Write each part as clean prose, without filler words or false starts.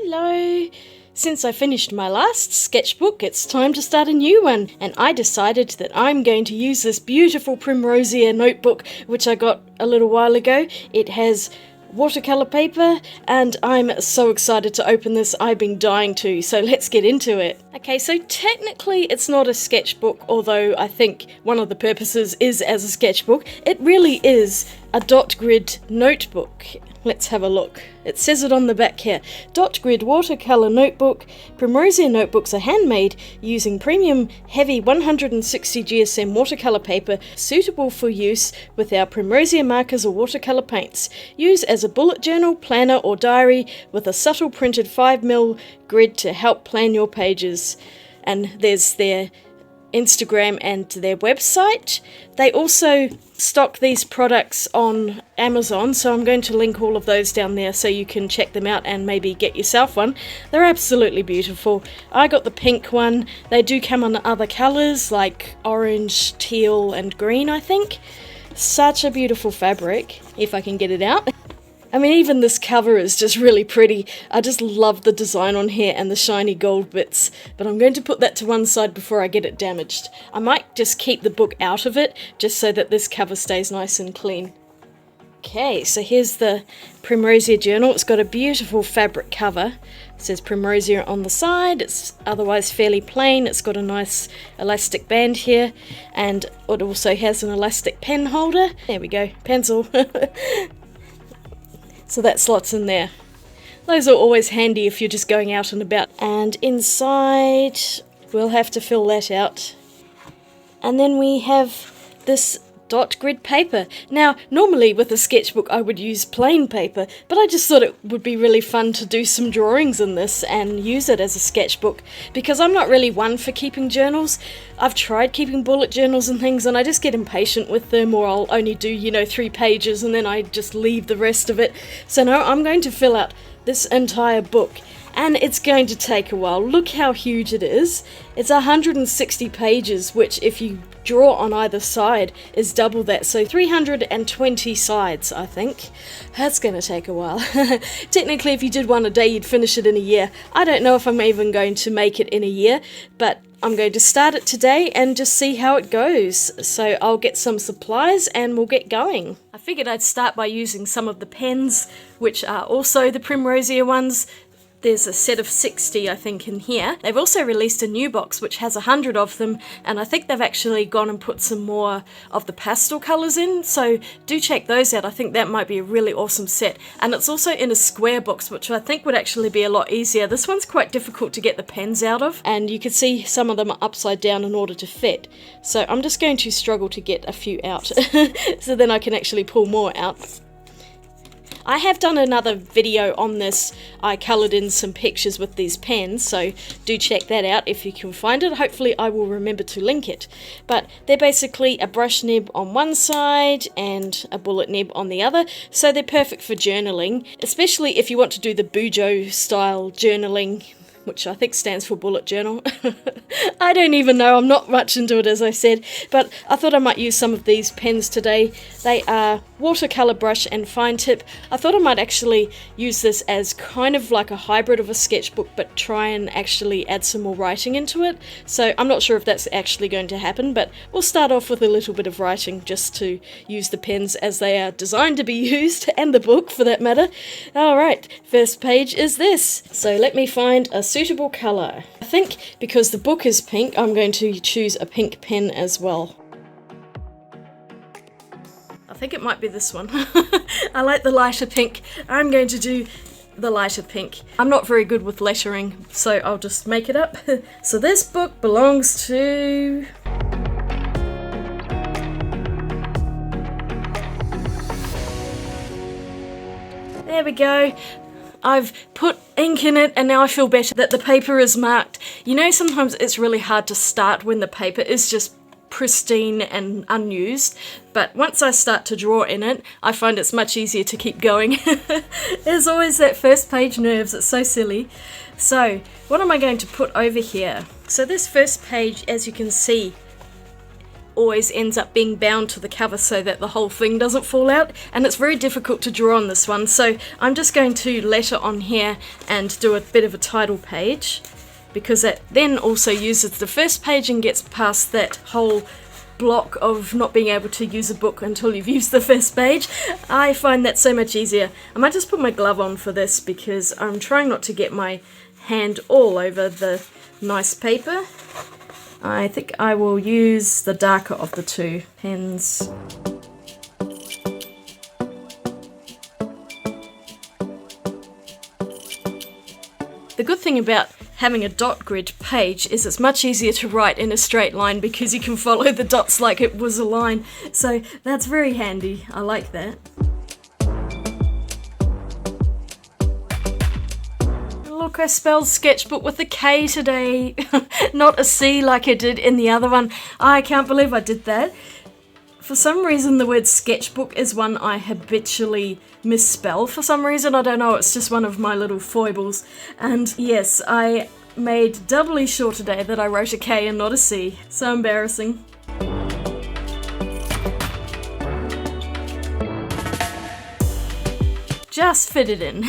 Hello! Since I finished my last sketchbook, it's time to start a new one, and I decided that I'm going to use this beautiful Primrosia notebook which I got a little while ago. It has watercolour paper and I'm so excited to open this. I've been dying to, so let's get into it. Okay, so technically it's not a sketchbook, although I think one of the purposes is as a sketchbook. It really is a dot grid notebook. Let's have a look. It says it on the back here. Dot grid watercolour notebook. Primrosia notebooks are handmade using premium heavy 160 GSM watercolour paper suitable for use with our Primrosia markers or watercolour paints. Use as a bullet journal, planner or diary with a subtle printed 5mm grid to help plan your pages. And there's their Instagram and their website. They also stock these products on Amazon, so I'm going to link all of those down there so you can check them out and maybe get yourself one. They're absolutely beautiful. I got the pink one. They do come in other colours like orange, teal and green, I think. Such a beautiful fabric, if I can get it out. I mean, even this cover is just really pretty. I just love the design on here and the shiny gold bits, but I'm going to put that to one side before I get it damaged. I might just keep the book out of it, just so that this cover stays nice and clean. Okay, so here's the Primrosia journal. It's got a beautiful fabric cover. It says Primrosia on the side. It's otherwise fairly plain. It's got a nice elastic band here, and it also has an elastic pen holder. There we go, pencil. So that slots in there. Those are always handy if you're just going out and about. And inside, we'll have to fill that out. And then we have this dot grid paper. Now, normally with a sketchbook I would use plain paper, but I just thought it would be really fun to do some drawings in this and use it as a sketchbook, because I'm not really one for keeping journals. I've tried keeping bullet journals and things and I just get impatient with them, or I'll only do, 3 pages and then I just leave the rest of it. So no, I'm going to fill out this entire book. And it's going to take a while. Look how huge it is. It's 160 pages, which if you draw on either side is double that. So 320 sides, I think. That's going to take a while. Technically, if you did one a day, you'd finish it in a year. I don't know if I'm even going to make it in a year, but I'm going to start it today and just see how it goes. So I'll get some supplies and we'll get going. I figured I'd start by using some of the pens, which are also the Primrosia ones. There's a set of 60, I think, in here. They've also released a new box which has 100 of them, and I think they've actually gone and put some more of the pastel colours in, so do check those out. I think that might be a really awesome set. And it's also in a square box, which I think would actually be a lot easier. This one's quite difficult to get the pens out of, and you can see some of them are upside down in order to fit. So I'm just going to struggle to get a few out, so then I can actually pull more out. I have done another video on this. I coloured in some pictures with these pens, so do check that out if you can find it. Hopefully I will remember to link it. But they're basically a brush nib on one side and a bullet nib on the other, so they're perfect for journaling, especially if you want to do the Bujo style journaling, which I think stands for bullet journal. I don't even know, I'm not much into it, as I said, but I thought I might use some of these pens today. They are watercolour brush and fine tip. I thought I might actually use this as kind of like a hybrid of a sketchbook, but try and actually add some more writing into it. So I'm not sure if that's actually going to happen, but we'll start off with a little bit of writing just to use the pens as they are designed to be used, and the book for that matter. Alright, first page is this. So let me find a suitable colour. I think because the book is pink, I'm going to choose a pink pen as well. I think it might be this one. I like the lighter pink. I'm going to do the lighter pink. I'm not very good with lettering, so I'll just make it up. So this book belongs to... There we go. I've put ink in it and now I feel better that the paper is marked. You know, sometimes it's really hard to start when the paper is just pristine and unused, but once I start to draw in it, I find it's much easier to keep going. There's always that first page nerves, it's so silly. So, what am I going to put over here? So this first page, as you can see, always ends up being bound to the cover so that the whole thing doesn't fall out, and it's very difficult to draw on this one, so I'm just going to letter on here and do a bit of a title page, because that then also uses the first page and gets past that whole block of not being able to use a book until you've used the first page. I find that so much easier. I might just put my glove on for this because I'm trying not to get my hand all over the nice paper. I think I will use the darker of the two pens. The good thing about having a dot grid page is it's much easier to write in a straight line because you can follow the dots like it was a line. So that's very handy. I like that. Look, I spelled sketchbook with a K today, not a C like I did in the other one. I can't believe I did that. For some reason the word sketchbook is one I habitually misspell for some reason. I don't know, it's just one of my little foibles. And yes, I made doubly sure today that I wrote a K and not a C. So embarrassing. Just fit it in.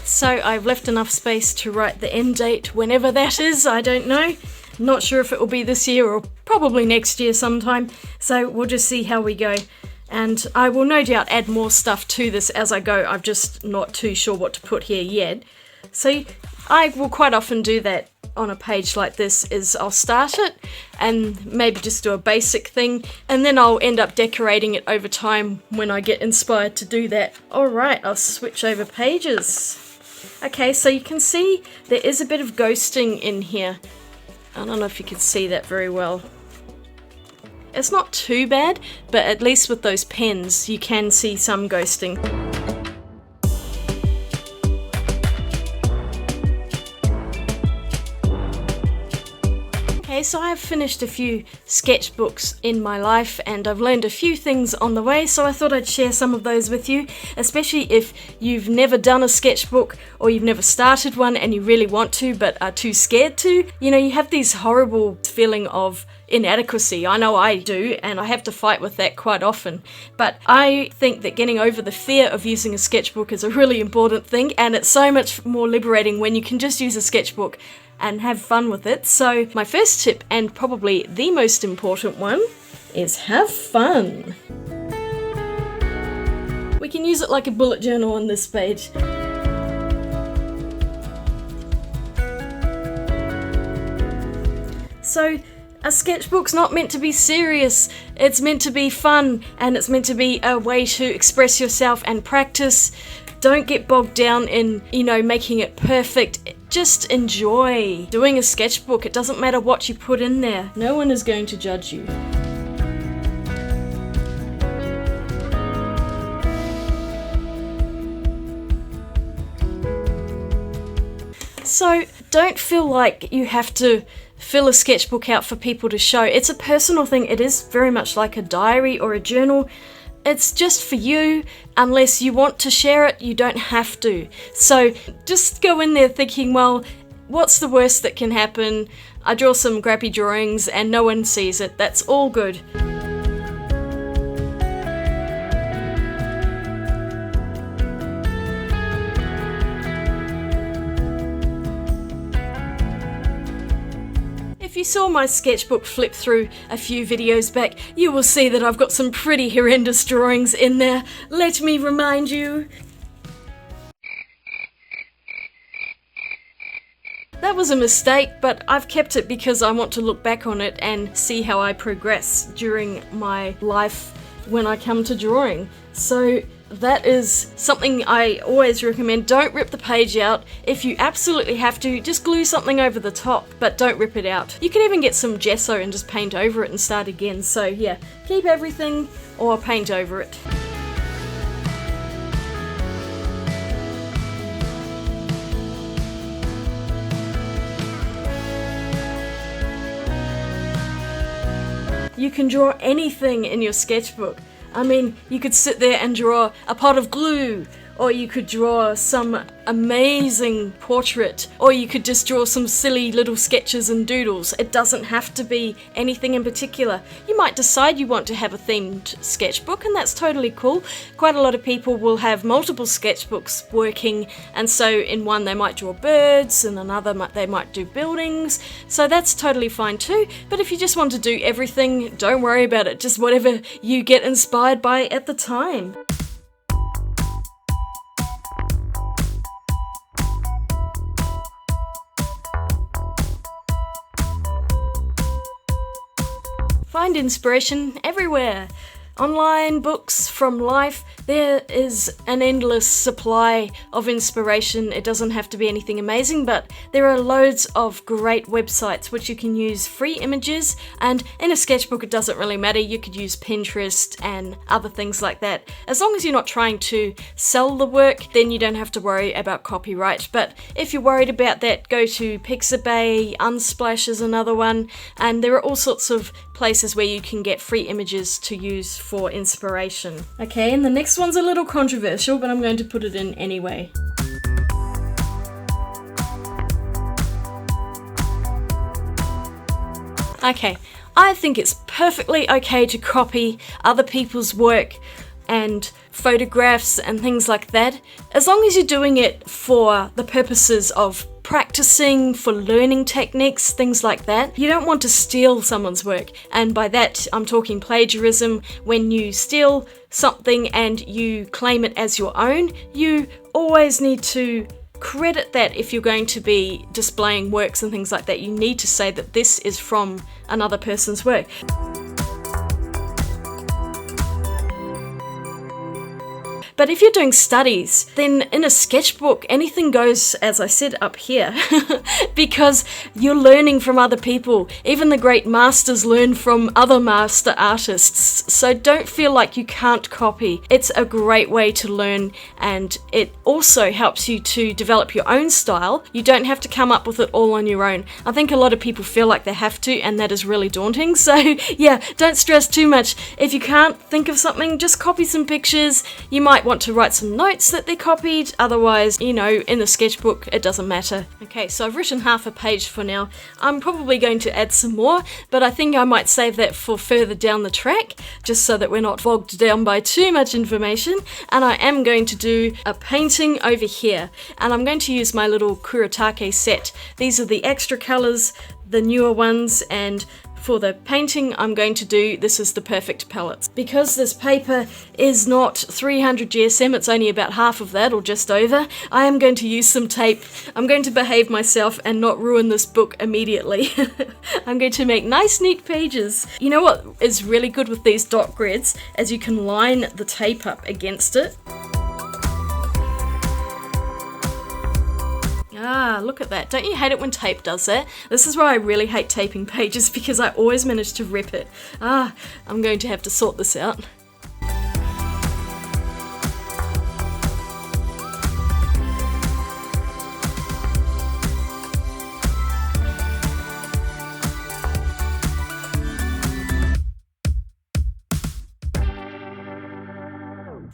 So I've left enough space to write the end date whenever that is, I don't know. Not sure if it will be this year or probably next year sometime, so we'll just see how we go. And I will no doubt add more stuff to this as I go, I'm just not too sure what to put here yet. So I will quite often do that on a page like this, is I'll start it and maybe just do a basic thing, and then I'll end up decorating it over time when I get inspired to do that. Alright, I'll switch over pages. Okay, so you can see there is a bit of ghosting in here. I don't know if you can see that very well. It's not too bad, but at least with those pens you can see some ghosting. Okay, so I've finished a few sketchbooks in my life and I've learned a few things on the way, so I thought I'd share some of those with you, especially if you've never done a sketchbook or you've never started one and you really want to but are too scared to. You know, you have this horrible feeling of inadequacy. I know I do, and I have to fight with that quite often. But I think that getting over the fear of using a sketchbook is a really important thing, and it's so much more liberating when you can just use a sketchbook and have fun with it. So my first tip, and probably the most important one, is have fun. We can use it like a bullet journal on this page. So a sketchbook's not meant to be serious, it's meant to be fun, and it's meant to be a way to express yourself and practice. Don't get bogged down in, making it perfect. Just enjoy doing a sketchbook. It doesn't matter what you put in there. No one is going to judge you. So don't feel like you have to fill a sketchbook out for people to show. It's a personal thing. It is very much like a diary or a journal. It's just for you. Unless you want to share it, you don't have to. So just go in there thinking, well, what's the worst that can happen? I draw some crappy drawings and no one sees it. That's all good. If you saw my sketchbook flip through a few videos back, you will see that I've got some pretty horrendous drawings in there. Let me remind you. That was a mistake, but I've kept it because I want to look back on it and see how I progress during my life when I come to drawing. So that is something I always recommend. Don't rip the page out. If you absolutely have to, just glue something over the top, but don't rip it out. You can even get some gesso and just paint over it and start again. So yeah, keep everything or paint over it. You can draw anything in your sketchbook. I mean, you could sit there and draw a pot of glue, or you could draw some amazing portrait, or you could just draw some silly little sketches and doodles. It doesn't have to be anything in particular. You might decide you want to have a themed sketchbook, and that's totally cool. Quite a lot of people will have multiple sketchbooks working, and so in one they might draw birds, and another they might do buildings, so that's totally fine too. But if you just want to do everything, don't worry about it, just whatever you get inspired by at the time. Find inspiration everywhere. Online, books, from life. There is an endless supply of inspiration. It doesn't have to be anything amazing, but there are loads of great websites which you can use free images, and in a sketchbook it doesn't really matter. You could use Pinterest and other things like that. As long as you're not trying to sell the work, then you don't have to worry about copyright. But if you're worried about that, go to Pixabay. Unsplash is another one, and there are all sorts of places where you can get free images to use for inspiration. Okay, and the next one's a little controversial, but I'm going to put it in anyway. Okay, I think it's perfectly okay to copy other people's work and photographs and things like that, as long as you're doing it for the purposes of practicing, for learning techniques, things like that. You don't want to steal someone's work, and by that I'm talking plagiarism. When you steal something and you claim it as your own, you always need to credit that. If you're going to be displaying works and things like that, you need to say that this is from another person's work. But if you're doing studies, then in a sketchbook, anything goes, as I said up here, because you're learning from other people. Even the great masters learn from other master artists. So don't feel like you can't copy. It's a great way to learn, and it also helps you to develop your own style. You don't have to come up with it all on your own. I think a lot of people feel like they have to, and that is really daunting. So yeah, don't stress too much. If you can't think of something, just copy some pictures. You might want to write some notes that they copied. Otherwise, you know, in the sketchbook, it doesn't matter. Okay, so I've written half a page for now. I'm probably going to add some more, but I think I might save that for further down the track, just so that we're not bogged down by too much information. And I am going to do a painting over here, and I'm going to use my little Kuretake set. These are the extra colours, the newer ones, and for the painting I'm going to do, this is the perfect palettes. Because this paper is not 300 GSM, it's only about half of that or just over, I am going to use some tape. I'm going to behave myself and not ruin this book immediately. I'm going to make nice neat pages. You know what is really good with these dot grids, as you can line the tape up against it. Ah, look at that. Don't you hate it when tape does that? This is why I really hate taping pages, because I always manage to rip it. Ah, I'm going to have to sort this out.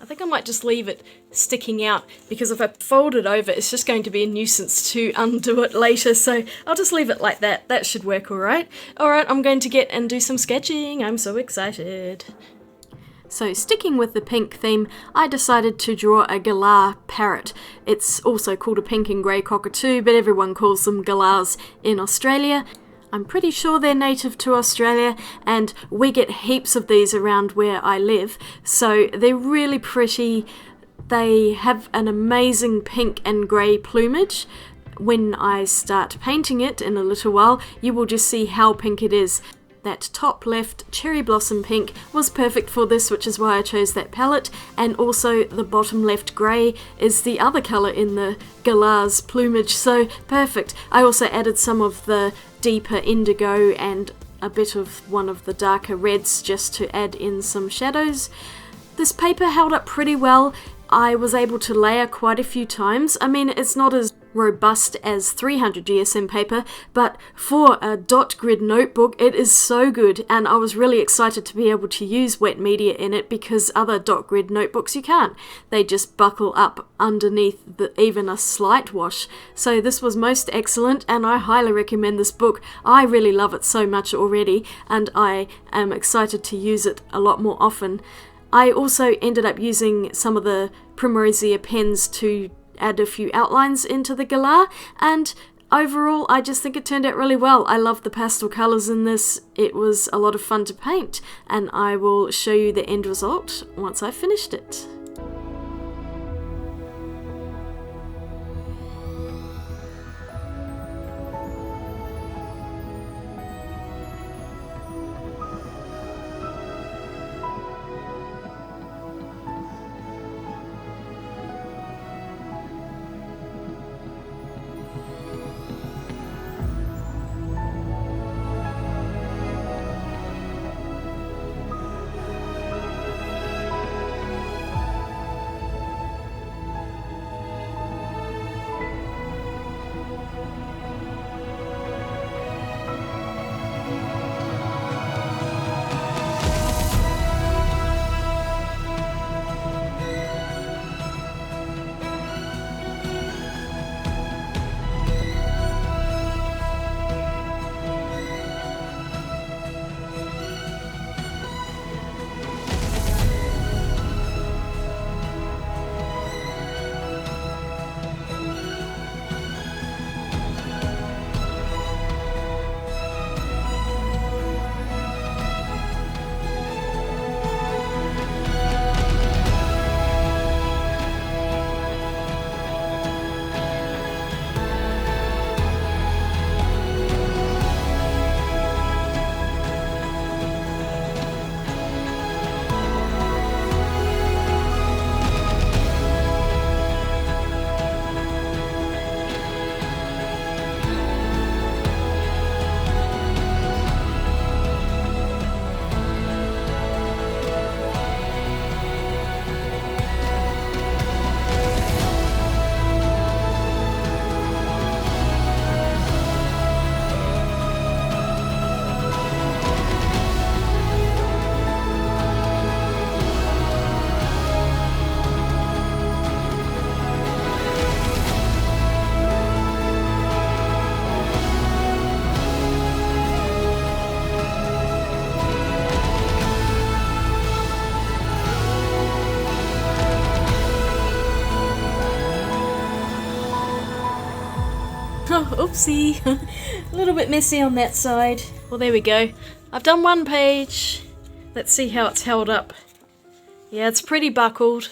I think I might just leave it sticking out, because if I fold it over, it's just going to be a nuisance to undo it later, so I'll just leave it like that. That should work alright. Alright, I'm going to get and do some sketching. I'm so excited. So sticking with the pink theme, I decided to draw a gala parrot. It's also called a pink and grey cockatoo, but everyone calls them galas in Australia. I'm pretty sure they're native to Australia, and we get heaps of these around where I live, so they're really pretty. They have an amazing pink and grey plumage. When I start painting it in a little while, you will just see how pink it is. That top left cherry blossom pink was perfect for this, which is why I chose that palette, and also the bottom left grey is the other colour in the gala's plumage, so perfect. I also added some of the deeper indigo and a bit of one of the darker reds just to add in some shadows. This paper held up pretty well. I was able to layer quite a few times. I mean, it's not as robust as 300 GSM paper, but for a dot grid notebook it is so good, and I was really excited to be able to use wet media in it because other dot grid notebooks you can't. They just buckle up underneath even a slight wash. So this was most excellent, and I highly recommend this book. I really love it so much already, and I am excited to use it a lot more often. I also ended up using some of the Primrosia pens to add a few outlines into the gala, and overall I just think it turned out really well. I love the pastel colours in this. It was a lot of fun to paint, and I will show you the end result once I've finished it. Oh, oopsie. A little bit messy on that side. Well, there we go. I've done one page. Let's see how it's held up. Yeah, it's pretty buckled,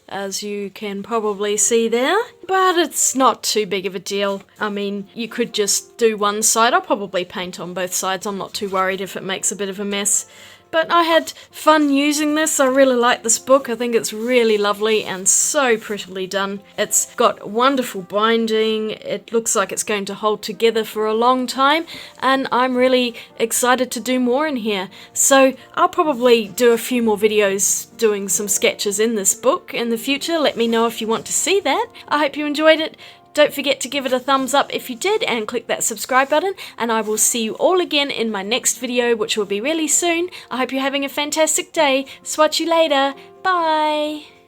as you can probably see there, but it's not too big of a deal. I mean, you could just do one side. I'll probably paint on both sides. I'm not too worried if it makes a bit of a mess. But I had fun using this. I really like this book. I think it's really lovely and so prettily done. It's got wonderful binding. It looks like it's going to hold together for a long time, and I'm really excited to do more in here. So I'll probably do a few more videos doing some sketches in this book in the future. Let me know if you want to see that. I hope you enjoyed it. Don't forget to give it a thumbs up if you did, and click that subscribe button, and I will see you all again in my next video, which will be really soon. I hope you're having a fantastic day. Swatch you later. Bye!